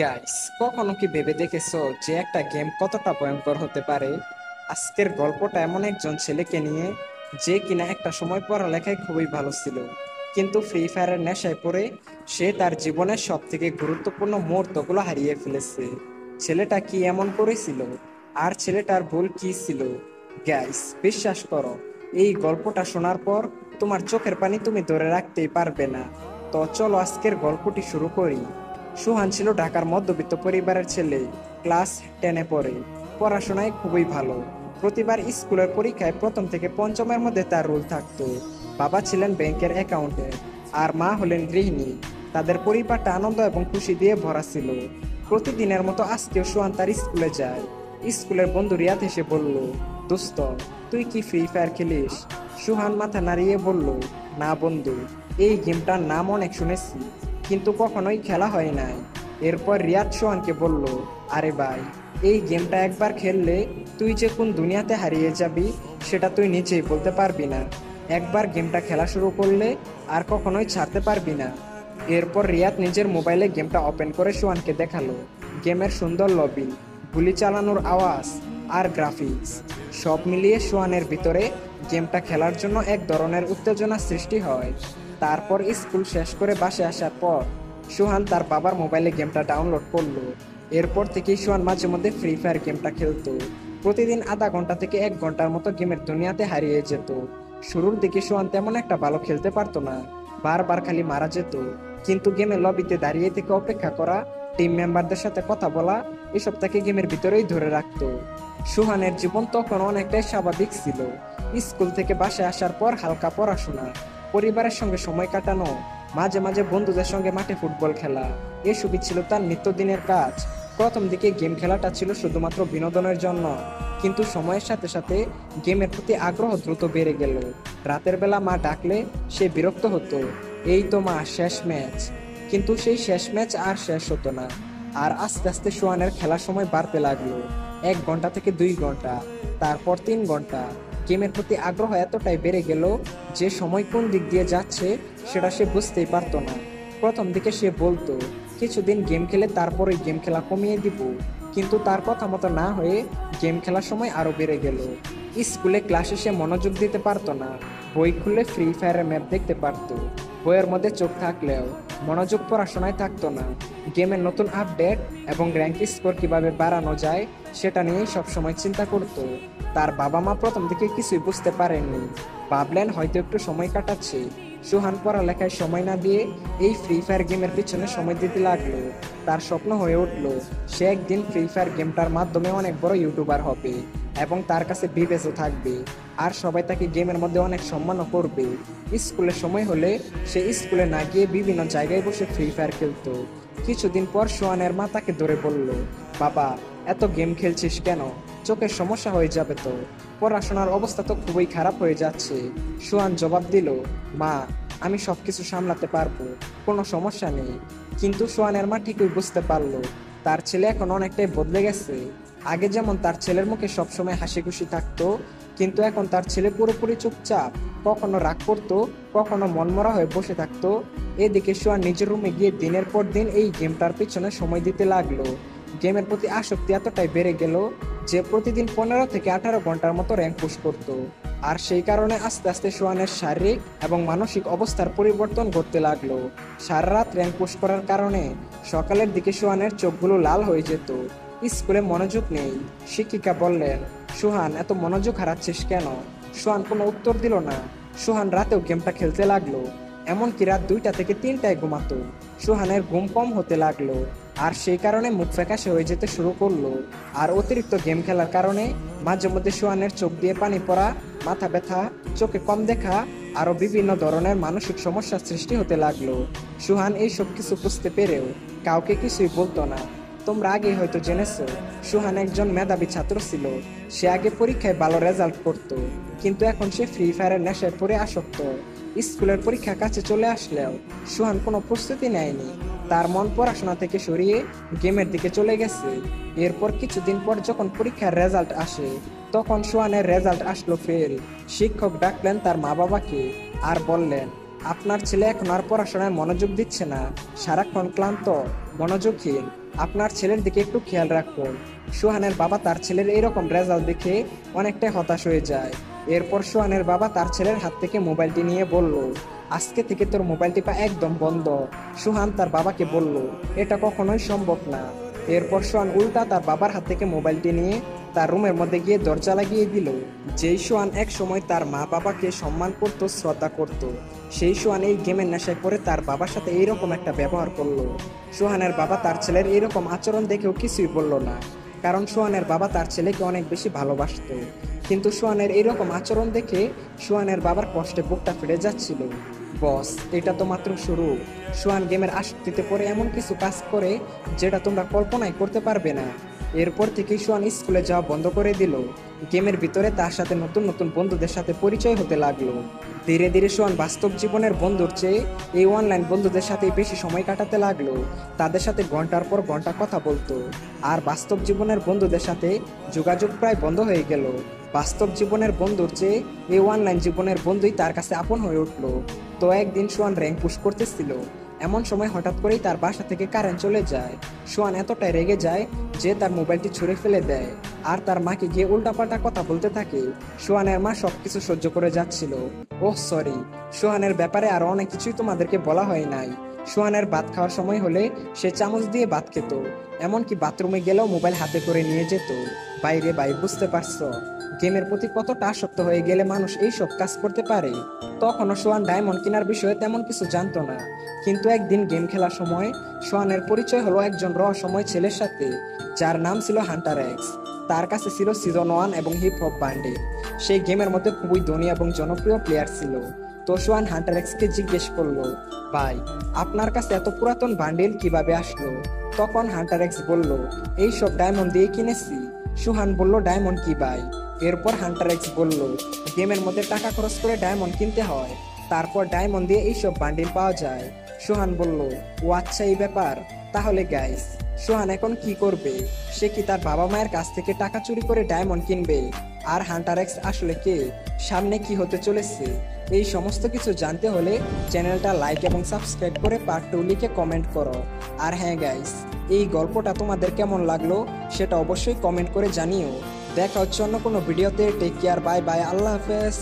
Guys, কখনো কি ভেবে দেখেছো যে একটা গেম কতটা ভয়ঙ্কর হতে পারে? আজকের গল্পটা এমন একজন ছেলেকে নিয়ে, যে কিনা একটা সময় পড়ালেখায় খুবই ভালো ছিল, কিন্তু ফ্রি ফায়ারের নেশায় পড়ে সে তার জীবনের সব থেকে গুরুত্বপূর্ণ মুহূর্তগুলো হারিয়ে ফেলেছে। ছেলেটা কি এমন করেছিল, আর ছেলেটার ভুল কি ছিল? গাইস, বিশ্বাস করো, এই গল্পটা শোনার পর তোমার চোখের পানি তুমি ধরে রাখতেই পারবে না। তো চলো আজকের গল্পটি শুরু করি। সুহান ছিল ঢাকার মধ্যবিত্ত পরিবারের ছেলে। ক্লাস 10-এ পড়ে। পড়াশোনায় খুবই ভালো। প্রতিবার স্কুলের পরীক্ষায় প্রথম থেকে পঞ্চমের মধ্যে তার রোল থাকতো। বাবা ছিলেন ব্যাংকের অ্যাকাউন্টে, আর মা হলেন গৃহিণী। তাদের পরিবারটা আনন্দ এবং খুশি দিয়ে ভরা ছিল। প্রতিদিনের মতো আজকেও সুহান তার স্কুলে যায়। স্কুলের বন্ধু রিয়াদ এসে বলল, দোস্ত, তুই কি ফ্রি ফায়ার খেলিস? সুহান মাথা নাড়িয়ে বলল, না বন্ধু, এই গেমটার নাম অনেক শুনেছি, কিন্তু কখনোই খেলা হয় নাই। এরপর রিয়াদ সোহানকে বলল, আরে ভাই, এই গেমটা একবার খেললে তুই যে কোন দুনিয়াতে হারিয়ে যাবি সেটা তুই নিজেই বলতে পারবি না। একবার গেমটা খেলা শুরু করলে আর কখনোই ছাড়তে পারবি না। এরপর রিয়াদ নিজের মোবাইলে গেমটা ওপেন করে সোহানকে দেখালো। গেমের সুন্দর লবি, গুলি চালানোর আওয়াজ আর গ্রাফিক্স সব মিলিয়ে সোহানের ভিতরে গেমটা খেলার জন্য এক ধরনের উত্তেজনা সৃষ্টি হয়। তারপর স্কুল শেষ করে বাসে আসার পর সোহান তার বাবার মোবাইলে গেমটা ডাউনলোড করলো। এরপর থেকেই সোহান মাঝে মধ্যে ফ্রি ফায়ার গেমটা খেলতো। প্রতিদিন আধা ঘন্টা থেকে 1 ঘন্টার মতো গেমের দুনিয়াতে হারিয়ে যেত। শুরুর দিকে সোহান তেমন একটা ভালো খেলতে পারতো না, বারবার খালি মারা যেত। কিন্তু গেমের লবিতে দাঁড়িয়ে থেকে অপেক্ষা করা, টিম মেম্বারদের সাথে কথা বলা, এসব তাকে গেমের ভিতরেই ধরে রাখতো। সুহানের জীবন তখন অনেকটাই স্বাভাবিক ছিল। স্কুল থেকে বাসায় আসার পর হালকা পড়াশোনা, পরিবারের সঙ্গে সময় কাটানো, মাঝে মাঝে বন্ধুদের সঙ্গে মাঠে ফুটবল খেলা, এসবই ছিল তার নিত্যদিনের কাজ। প্রথম দিকে গেম খেলাটা ছিল শুধুমাত্র বিনোদনের জন্য, কিন্তু সময়ের সাথে সাথে গেমের প্রতি আগ্রহ দ্রুত বেড়ে গেল। রাতের বেলা মা ডাকলে সে বিরক্ত হতো, এই তো মা, শেষ ম্যাচ। কিন্তু সেই শেষ ম্যাচ আর শেষ হতো না। আর আস্তে আস্তে সোয়ানের খেলার সময় বাড়তে লাগলো। 1 ঘন্টা থেকে 2 ঘন্টা, তারপর 3 ঘন্টা। গেমের প্রতি আগ্রহ এতটাই বেড়ে গেল যে সময় কোন দিক দিয়ে যাচ্ছে সেটা সে বুঝতেই পারতো না। প্রথম দিকে সে বলতো কিছুদিন গেম খেলে তারপর ওই গেম খেলা কমিয়ে দিব, কিন্তু তার কথা মতো না হয়ে গেম খেলার সময় আরো বেড়ে গেল। স্কুলে ক্লাসে সে মনোযোগ দিতে পারতো না। বই খুলে ফ্রি ফায়ারের ম্যাপ দেখতে পারতো, বইয়ের মধ্যে চোখ থাকলেও মনোযোগ পড়াশোনায় থাকতো না। গেমের নতুন আপডেট এবং র্যাঙ্ক স্কোর কিভাবে বাড়ানো যায় সেটা নিয়েই সবসময় চিন্তা করতো। তার বাবা মা প্রথম দিকে কিছুই বুঝতে পারেননি, ভাবলেন হয়তো একটু সময় কাটাচ্ছে। সুহান পড়ালেখায় সময় না দিয়ে এই ফ্রি ফায়ার গেমের পিছনে সময় দিতে লাগলো। তার স্বপ্ন হয়ে উঠলো সে একদিন ফ্রি ফায়ার গেমটার মাধ্যমে অনেক বড় ইউটিউবার হবে, এবং তার কাছে বিবেচও থাকবে, আর সবাই তাকে গেমের মধ্যে অনেক সম্মানও করবে। স্কুলের সময় হলে সে স্কুলে না গিয়ে বিভিন্ন জায়গায় বসে ফ্রি ফায়ার খেলতো। কিছুদিন পর সোহানের মা তাকে ধরে বলল, বাবা, এত গেম খেলছিস কেন? চোখের সমস্যা হয়ে যাবে তো। পড়াশোনার অবস্থা তো খুবই খারাপ হয়ে যাচ্ছে। সোহান জবাব দিল, মা, আমি সবকিছু সামলাতে পারবো, কোনো সমস্যা নেই। কিন্তু সোহানের মা ঠিকই বুঝতে পারলো তার ছেলে এখন অনেকটাই বদলে গেছে। আগে যেমন তার ছেলের মুখে সবসময় হাসি খুশি থাকতো, কিন্তু এখন তার ছেলে পুরোপুরি চুপচাপ, কখনো রাগ করতো, কখনো মনমরা হয়ে বসে থাকতো। এদিকে সোহান নিজের রুমে গিয়ে দিনের পর দিন এই গেমটার পিছনে সময় দিতে লাগলো। গেমের প্রতি আসক্তি এতটাই বেড়ে গেল যে প্রতিদিন 15 থেকে 18 ঘন্টার মতো র্যাঙ্ক পুশ করত। আর সেই কারণে আস্তে আস্তে সোহানের শারীরিক এবং মানসিক অবস্থার পরিবর্তন ঘটতে লাগলো। সারা রাত র্যাঙ্ক পুশ করার কারণে সকালের দিকে সোহানের চোখগুলো লাল হয়ে যেত। স্কুলে মনোযোগ নেই। শিক্ষিকা বললেন, সোহান, এত মনোযোগ হারাচ্ছিস কেন? সোহান কোনো উত্তর দিল না। সোহান রাতেও গেমটা খেলতে লাগলো, এমনকি রাত 2টা থেকে 3টায় ঘুমাতো। সোহানের ঘুম কম হতে লাগলো, আর সেই কারণে মুখ ফ্যাকাশে হয়ে যেতে শুরু করলো। আর অতিরিক্ত গেম খেলার কারণে মাঝে মধ্যে সোহানের চোখ দিয়ে পানি পড়া, মাথা ব্যথা, চোখে কম দেখা, আরো বিভিন্ন ধরনের মানসিক সমস্যার সৃষ্টি হতে লাগলো। সুহান এই সব কিছু বুঝতে পেরেও কাউকে কিছুই বলতো না। তোমরা আগেই হয়তো জেনেছো, সুহান একজন মেধাবী ছাত্র ছিল। সে আগে পরীক্ষায় ভালো রেজাল্ট করত, কিন্তু এখন সে ফ্রি ফায়ারের নেশায় পড়ে আসক্ত। স্কুলের পরীক্ষা কাছে চলে আসলেও সুহান কোনো প্রস্তুতি নেয়নি। তার মন পড়াশোনা থেকে সরিয়ে গেমের দিকে চলে গেছে। এরপর কিছুদিন পর যখন পরীক্ষার রেজাল্ট আসে, তখন সোহানের রেজাল্ট আসলো ফেল। শিক্ষক ডাকলেন তার মা বাবাকে আর বললেন, আপনার ছেলে এখন আর পড়াশোনায় মনোযোগ দিচ্ছে না, সারাক্ষণ ক্লান্ত, মনোযোগহীন। আপনার ছেলের দিকে একটু খেয়াল রাখুন। সোহানের বাবা তার ছেলের এইরকম রেজাল্ট দেখে অনেকটাই হতাশ হয়ে যায়। এরপর সোহানের বাবা তার ছেলের হাত থেকে মোবাইলটি নিয়ে বলল, আজকে থেকে তোর মোবাইল টিপা একদম বন্ধ। সোহান তার বাবাকে বলল, এটা কখনোই সম্ভব না। এরপর সোহান উল্টা তার বাবার হাত থেকে মোবাইলটি নিয়ে তার রুমের মধ্যে গিয়ে দরজা লাগিয়ে দিল। যেই সোহান এক সময় তার মা বাবাকে সম্মান করত, শ্রদ্ধা করত, সেই সোহান এই গেমের নেশায় পড়ে তার বাবার সাথে এইরকম একটা ব্যবহার করলো। সোহানের বাবা তার ছেলের এইরকম আচরণ দেখেও কিছুই বলল না, কারণ সোহানের বাবা তার ছেলেকে অনেক বেশি ভালোবাসতো। কিন্তু সোহানের এইরকম আচরণ দেখে সোহানের বাবার কষ্টে বুকটা ফেটে যাচ্ছিল। বস, এটা তো মাত্র শুরু। সোহান গেমের আসক্তিতে পড়ে এমন কিছু কাজ করে যেটা তোমরা কল্পনাই করতে পারবে না। এরপর থেকেই সোহান স্কুলে যাওয়া বন্ধ করে দিল। গেমের ভিতরে তার সাথে নতুন নতুন বন্ধুদের সাথে পরিচয় হতে লাগলো। ধীরে ধীরে সোহান বাস্তব জীবনের বন্ধুর চেয়ে এই অনলাইন বন্ধুদের সাথে বেশি সময় কাটাতে লাগলো। তাদের সাথে ঘন্টার পর ঘন্টা কথা বলতো, আর বাস্তব জীবনের বন্ধুদের সাথে যোগাযোগ প্রায় বন্ধ হয়ে গেল। বাস্তব জীবনের বন্ধুর চেয়ে এই অনলাইন জীবনের বন্ধুই তার কাছে আপন হয়ে উঠলো। তো একদিন সোহান র্যাঙ্ক পুশ করতেছিল, এমন সময় হঠাৎ করেই তার বাসা থেকে কারেন্ট চলে যায়। সোহান এতটাই রেগে যায় যে তার মোবাইলটি ছুঁড়ে ফেলে দেয়, আর তার মাকে গিয়ে উল্টাপাল্টা কথা বলতে থাকে। সোহানের মা সবকিছু সহ্য করে যাচ্ছিল। ওহ সরি, সোহানের ব্যাপারে আরো অনেক কিছুই তোমাদেরকে বলা হয় নাই। সোহানের ভাত খাওয়ার সময় হলে সে চামচ দিয়ে ভাত খেত, এমনকি বাথরুমে গেলেও মোবাইল হাতে করে নিয়ে যেত। বাইরে ভাই, বুঝতে পারছো গেমের প্রতি কতটা আসক্ত হয়ে গেলে মানুষ এই সব কাজ করতে পারে। তখনও সোহান ডায়মন্ড কেনার বিষয়ে তেমন কিছু জানতো না, কিন্তু একদিন গেম খেলার সময় সোহানের পরিচয় হলো একজন রহস্যময় ছেলের সাথে, যার নাম ছিল হান্টার এক্স। তার কাছে ছিল সিজন 1 এবং হিপ হপ বান্ডিল। সেই গেমের মধ্যে খুবই ধনী এবং জনপ্রিয় প্লেয়ার ছিল। তো সোহান হান্টার এক্সকে জিজ্ঞেস করলো, ভাই, আপনার কাছে এত পুরাতন বান্ডিল কিভাবে আসলো? তখন হান্টার এক্স বলল, এই সব ডায়মন্ড দিয়ে কিনেছি। সোহান বলল, ডায়মন্ড কি ভাই? এরপর হান্টার এক্স বলল, গেমের মধ্যে টাকা খরচ করে ডায়মন্ড কিনতে হয়, তারপর ডায়মন্ড দিয়ে এইসব বান্ডিল পাওয়া যায়। সোহান বলল, ও আচ্ছা, এই ব্যাপার। তাহলে গাইস, সোহান এখন কি করবে? সে কি তার বাবা মায়ের কাছ থেকে টাকা চুরি করে ডায়মন্ড কিনবে? আর হান্টার এক্স আসলে কে? সামনে কি হতে চলেছে? এই সমস্ত কিছু জানতে হলে চ্যানেলটা লাইক এবং সাবস্ক্রাইব করে পার্ট 2 লিখে কমেন্ট করো। আর হ্যাঁ গাইস, এই গল্পটা তোমাদের কেমন লাগলো সেটা অবশ্যই কমেন্ট করে জানিও। দেখা হচ্ছে অন্য কোনো ভিডিওতে। টেক কেয়ার, বাই বাই, আল্লাহ হাফেজ।